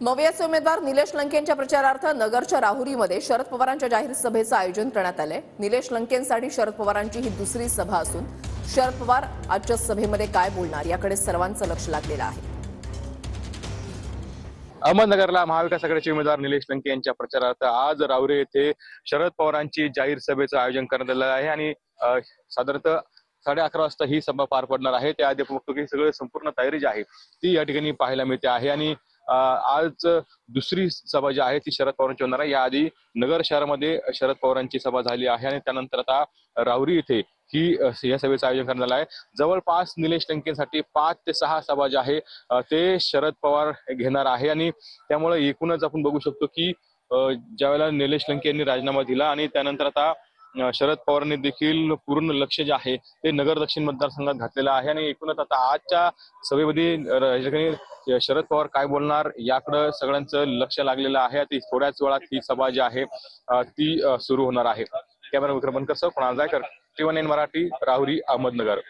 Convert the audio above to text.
मवियाचे उमेदवार निलेश लंकेंच्या प्रचारार्थ नगरच्या राहुरीमध्ये शरद पवारांच्या जाहीर सभेचं आयोजन करण्यात आलंय। निलेश लंकेंसाठी शरद पवारांची ही दुसरी सभा असून शरद पवार आजच्या सभेमध्ये काय बोलणार याकडे सर्वांचं लक्ष लागलेलं आहे। अहमदनगरला महाविकास आघाडीचे उमेदवार निलेश लंके यांच्या प्रचारार्थ आज राहुरी येथे शरद पवारांची जाहीर सभेचं आयोजन करण्यात आलं आहे आणि साधारणतः 11:30 वाजता ही सभा पार पडणार आहे। त्याआधी बघतो की सगळे संपूर्ण तयारी जी आहे ती या ठिकाणी पाहायला मिळते आहे आणि आज दुसरी सभा जी आहे ती शरद पवारांची होणार आहे। याआधी नगर शहरामध्ये शरद पवारांची सभा झाली आहे आणि त्यानंतर आता राहुरी येथे या सभेचं आयोजन करण्यात आलं आहे। जवळपास निलेश लंकेंसाठी 5 ते 6 सभा जी आहे ते शरद पवार घेणार आहे आणि त्यामुळे एकूणच आपण बघू शकतो की ज्यावेळेला निलेश लंके यांनी राजीनामा दिला आणि त्यानंतर आता शरद पवारांनी देखील पूर्ण लक्ष जे आहे ते नगर दक्षिण मतदारसंघात घातलेलं आहे आणि एकूणच आता आजच्या सभेमध्ये शरद पवार काय बोलणार याकडे सगळ्यांचं लक्ष लागलेलं आहे। ती थोड्याच वेळात ही सभा जी आहे ती सुरू होणार आहे। कॅमेरा विक्रम बनकर सह कुणाल जायकर, टी1 मराठी, राहुरी, अहमदनगर।